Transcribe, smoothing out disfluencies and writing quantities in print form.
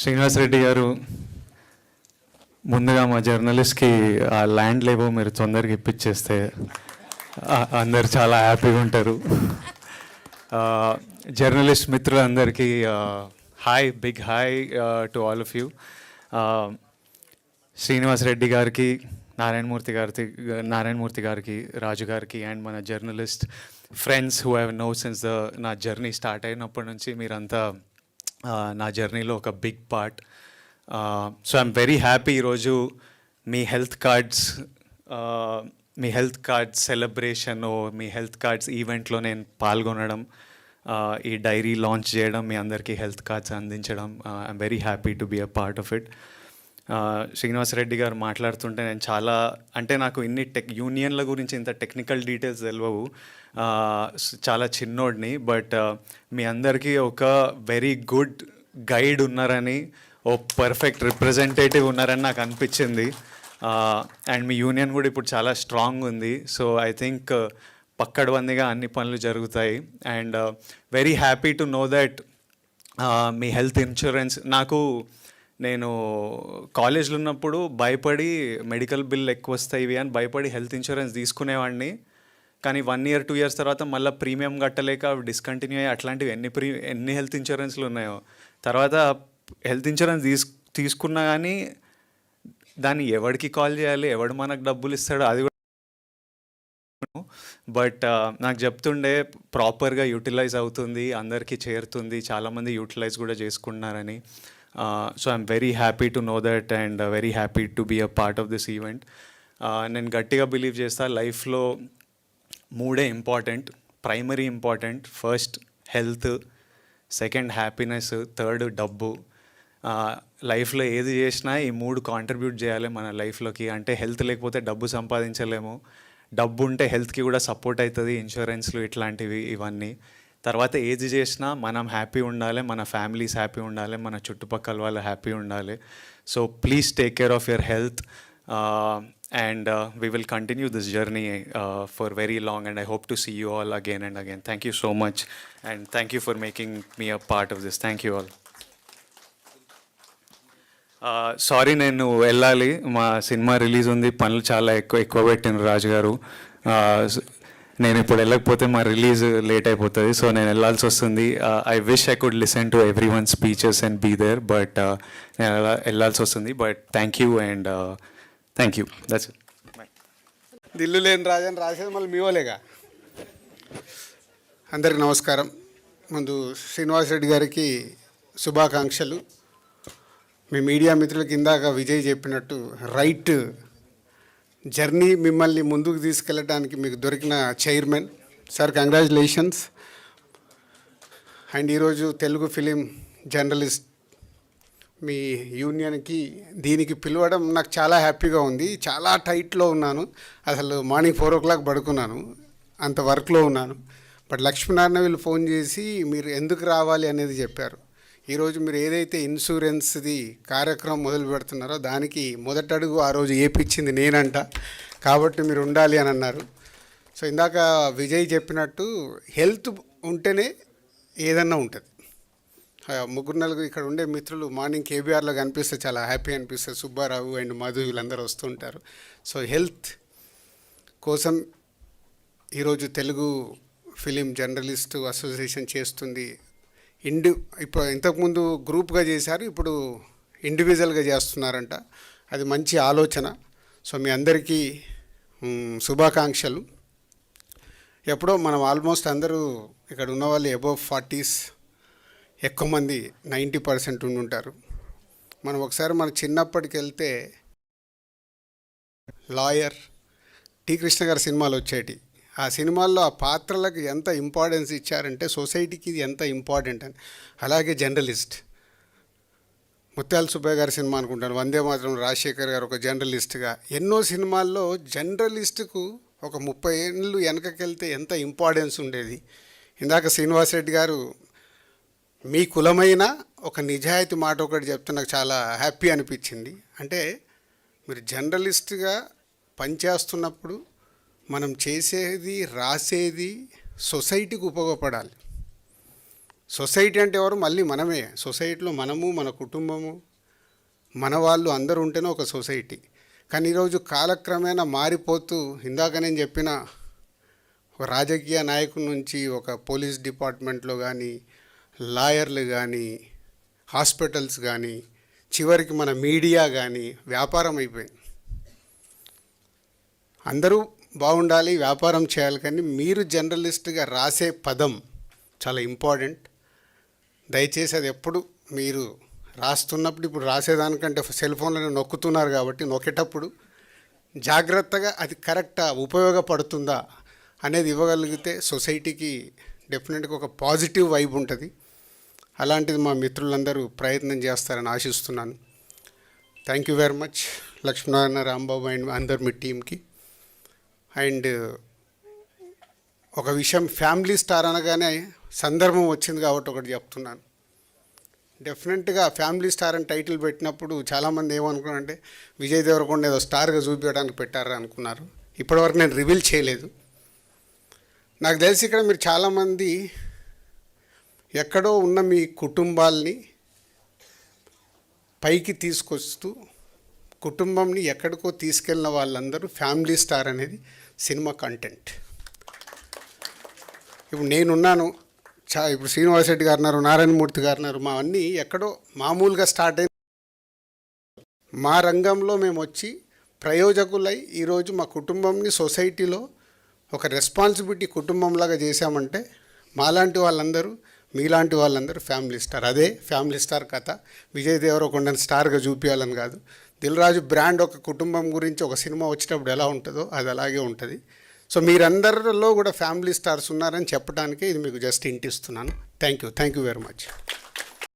శ్రీనివాస్ రెడ్డి గారు, ముందుగా మా జర్నలిస్ట్కి ఆ ల్యాండ్ లేవో మీరు తొందరగా ఇప్పించేస్తే అందరు చాలా హ్యాపీగా ఉంటారు. జర్నలిస్ట్ మిత్రులందరికీ hi, big hi to all of you. Srinivas Reddy గారికి, నారాయణమూర్తి గారికి, రాజు గారికి అండ్ మన journalist friends who have known since నా జర్నీ స్టార్ట్ అయినప్పటి నుంచి మీరంతా నా జర్నీలో ఒక big part. So I'm very happy ఈరోజు మీ హెల్త్ కార్డ్స్ సెలబ్రేషన్, మీ హెల్త్ కార్డ్స్ ఈవెంట్లో నేను పాల్గొనడం, ఈ డైరీ లాంచ్ చేయడం, మీ అందరికీ హెల్త్ కార్డ్స్ అందించడం, I'm very happy to be a part of it. Srinivas Reddy గారు మాట్లాడుతుంటే నేను నాకు ఇన్ని యూనియన్ల గురించి ఇంత టెక్నికల్ డీటెయిల్స్ తెలియవు, చాలా చిన్నోడిని. బట్ మీ అందరికీ ఒక వెరీ గుడ్ గైడ్ ఉన్నారని, ఓ పర్ఫెక్ట్ రిప్రజెంటేటివ్ ఉన్నారని నాకు అనిపించింది. అండ్ మీ యూనియన్ కూడా ఇప్పుడు చాలా స్ట్రాంగ్ ఉంది. సో ఐ థింక్ పక్కడబందిగా అన్ని పనులు జరుగుతాయి. And very happy to know that me health insurance, నేను కాలేజ్లో ఉన్నప్పుడు భయపడి మెడికల్ బిల్ ఎక్కువ వస్తాయి అని భయపడి హెల్త్ ఇన్సూరెన్స్ తీసుకునేవాడిని. కానీ 1 year 2 years తర్వాత మళ్ళీ ప్రీమియం కట్టలేక డిస్కంటిన్యూ అయ్యి అట్లాంటివి ఎన్ని హెల్త్ ఇన్సూరెన్స్లు ఉన్నాయో. తర్వాత హెల్త్ ఇన్సూరెన్స్ తీసుకున్నా కానీ దాన్ని ఎవరికి కాల్ చేయాలి, ఎవడు మనకు డబ్బులు ఇస్తాడో అది కూడా. బట్ నాకు చెప్తుండే ప్రాపర్గా యూటిలైజ్ అవుతుంది, అందరికీ చేరుతుంది, చాలామంది యూటిలైజ్ కూడా చేసుకుంటున్నారని. So I'm very happy to know that and very happy to be a part of this event. నేను గట్టిగా బిలీవ్ చేస్తా, లైఫ్లో 3 important, primary important. First health, second happiness, third డబ్బు. లైఫ్లో ఏది చేసినా ఈ 3 కాంట్రిబ్యూట్ చేయాలి మన లైఫ్లోకి. అంటే హెల్త్ లేకపోతే డబ్బు సంపాదించలేము, డబ్బు ఉంటే హెల్త్కి కూడా సపోర్ట్ అవుతుంది, ఇన్సూరెన్స్లు ఇట్లాంటివి ఇవన్నీ. తర్వాత ఏది చేసినా మనం హ్యాపీ ఉండాలి, మన ఫ్యామిలీస్ హ్యాపీ ఉండాలి, మన చుట్టుపక్కల వాళ్ళు హ్యాపీ ఉండాలి. So please take care of your health and we will continue this journey for very long, and I hope to see you all again and again. Thank you so much, and thank you for making me a part of this. Thank you all. Sorry, నేను వెళ్ళాలి, మా cinema release ఉంది, పనులు చాలా ఎక్కువ పెట్టిన రాజు గారు. నేను ఇప్పుడు వెళ్ళకపోతే మా రిలీజ్ లేట్ అయిపోతుంది, సో నేను వెళ్ళాల్సి వస్తుంది. I wish I could listen to every one speeches and be there, but నేను వెళ్ళాల్సి వస్తుంది. But thank you and thank you. That's it. దిల్లు లేని రాజని రాసేది మళ్ళీ మీ వాళ్ళేగా. అందరికి నమస్కారం. ముందు శ్రీనివాస్ రెడ్డి గారికి శుభాకాంక్షలు. మీ మీడియా మిత్రులకి ఇందాక విజయ్ చెప్పినట్టు రైట్ జర్నీ, మిమ్మల్ని ముందుకు తీసుకెళ్ళడానికి మీకు దొరికిన చైర్మన్ సార్, కంగ్రాచులేషన్స్. అండ్ ఈరోజు తెలుగు ఫిలిం జర్నలిస్ట్ మీ యూనియన్కి దీనికి పిలవడం నాకు చాలా హ్యాపీగా ఉంది. చాలా టైట్లో ఉన్నాను, అసలు మార్నింగ్ 4 o'clock పడుకున్నాను, అంత వర్క్లో ఉన్నాను. బట్ లక్ష్మీనారాయణ వీళ్ళు ఫోన్ చేసి మీరు ఎందుకు రావాలి అనేది చెప్పారు. ఈరోజు మీరు ఏదైతే ఇన్సూరెన్స్ది కార్యక్రమం మొదలు పెడుతున్నారో దానికి మొదటి అడుగు ఆ రోజు ఏపిచ్చింది నేనంట, కాబట్టి మీరు ఉండాలి అని అన్నారు. సో ఇందాక విజయ్ చెప్పినట్టు హెల్త్ ఉంటేనే ఏదన్నా ఉంటుంది. 3-4 ఇక్కడ ఉండే మిత్రులు మార్నింగ్ కేబీఆర్లో కనిపిస్తే చాలా హ్యాపీ అనిపిస్తుంది. సుబ్బారావు అండ్ మధు వీళ్ళందరూ వస్తుంటారు. సో హెల్త్ కోసం ఈరోజు తెలుగు ఫిలిం జర్నలిస్టు అసోసియేషన్ చేస్తుంది. ఇప్పుడు ఇంతకుముందు గ్రూప్గా చేశారు, ఇప్పుడు ఇండివిజువల్గా చేస్తున్నారంట. అది మంచి ఆలోచన. సో మీ అందరికీ శుభాకాంక్షలు. ఎప్పుడో మనం ఆల్మోస్ట్ అందరూ ఇక్కడ ఉన్న వాళ్ళు అబోవ్ 40s, ఎక్కువ మంది 90% ఉండుంటారు. మనం ఒకసారి మన చిన్నప్పటికి వెళ్తే లాయర్, టి కృష్ణ గారి సినిమాలు వచ్చేటి. ఆ సినిమాల్లో ఆ పాత్రలకు ఎంత ఇంపార్టెన్స్ ఇచ్చారంటే సొసైటీకి ఇది ఎంత ఇంపార్టెంట్ అని. అలాగే జర్నలిస్ట్, ముత్యాల సుబ్బయ్య గారి సినిమా అనుకుంటాను, వందే మాత్రం రాజశేఖర్ గారు ఒక జర్నలిస్ట్గా ఎన్నో సినిమాల్లో జర్నలిస్టుకు ఒక 30 ఏళ్ళు వెనకకెళ్తే ఎంత ఇంపార్టెన్స్ ఉండేది. ఇందాక శ్రీనివాస్ రెడ్డి గారు మీ కులమైన ఒక నిజాయితీ మాట ఒకటి చెప్తే నాకు చాలా హ్యాపీ అనిపించింది. అంటే మీరు జర్నలిస్ట్గా పనిచేస్తున్నప్పుడు మనం చేసేది రాసేది సొసైటీకి ఉపయోగపడాలి. సొసైటీ అంటే ఎవరు? మళ్ళీ మనమే. సొసైటీలో మనము, మన కుటుంబము, మన వాళ్ళు అందరూ ఉంటేనే ఒక సొసైటీ. కానీ ఈరోజు కాలక్రమేణా మారిపోతూ, ఇందాక నేను చెప్పిన ఒక రాజకీయ నాయకుల నుంచి ఒక పోలీస్ డిపార్ట్మెంట్లో కానీ, లాయర్లు కానీ, హాస్పిటల్స్ కానీ, చివరికి మన మీడియా కానీ వ్యాపారం అయిపోయింది. అందరూ బాగుండాలి, వ్యాపారం చేయాలి, కానీ మీరు జర్నలిస్ట్గా రాసే పదం చాలా ఇంపార్టెంట్. దయచేసి అది ఎప్పుడు మీరు రాస్తున్నప్పుడు, ఇప్పుడు రాసేదానికంటే సెల్ ఫోన్లో నొక్కుతున్నారు కాబట్టి నొక్కేటప్పుడు జాగ్రత్తగా అది కరెక్టా, ఉపయోగపడుతుందా అనేది ఇవ్వగలిగితే సొసైటీకి డెఫినెట్గా ఒక పాజిటివ్ వైబ్ ఉంటుంది. అలాంటిది మా మిత్రులందరూ ప్రయత్నం చేస్తారని ఆశిస్తున్నాను. Thank you very much Lakshminarayana, Rambabu and అందరు మీ టీంకి. అండ్ ఒక విషయం, ఫ్యామిలీ స్టార్ అనగానే సందర్భం వచ్చింది కాబట్టి ఒకటి చెప్తున్నాను. డెఫినెట్గా ఫ్యామిలీ స్టార్ అని టైటిల్ పెట్టినప్పుడు చాలామంది ఏమనుకున్నారంటే విజయ్ దేవరకొండ ఏదో స్టార్గా చూపించడానికి పెట్టారా అనుకున్నారు. ఇప్పటివరకు నేను రివీల్ చేయలేదు. నాకు తెలిసి ఇక్కడ మీరు చాలామంది ఎక్కడో ఉన్న మీ కుటుంబాల్ని పైకి తీసుకొస్తూ, కుటుంబంని ఎక్కడికో తీసుకెళ్ళిన వాళ్ళందరూ ఫ్యామిలీ స్టార్ అనేది సినిమా కంటెంట్. ఇప్పుడు నేనున్నాను, ఇప్పుడు శ్రీనివాస్ రెడ్డి గారు ఉన్నారు, నారాయణమూర్తి గారు ఉన్నారు, మా అన్నీ ఎక్కడో మామూలుగా స్టార్ట్ అయిన మా రంగంలో మేము వచ్చి ప్రయోజకులై ఈరోజు మా కుటుంబంని సొసైటీలో ఒక రెస్పాన్సిబిలిటీ కుటుంబంలాగా చేశామంటే మాలాంటి వాళ్ళందరూ, మీలాంటి వాళ్ళందరూ ఫ్యామిలీ స్టార్. అదే ఫ్యామిలీ స్టార్ కథ. విజయ్ దేవరకొండని స్టార్గా చూపించాలని కాదు. దిల్ రాజు బ్రాండ్ ఒక కుటుంబం గురించి ఒక సినిమా వచ్చేటప్పుడు ఎలా ఉంటుందో అది అలాగే ఉంటుంది. సో మీరందరిలో కూడా ఫ్యామిలీ స్టార్స్ ఉన్నారని చెప్పడానికే ఇది మీకు జస్ట్ ఇంటిస్తున్నాను. Thank you very much.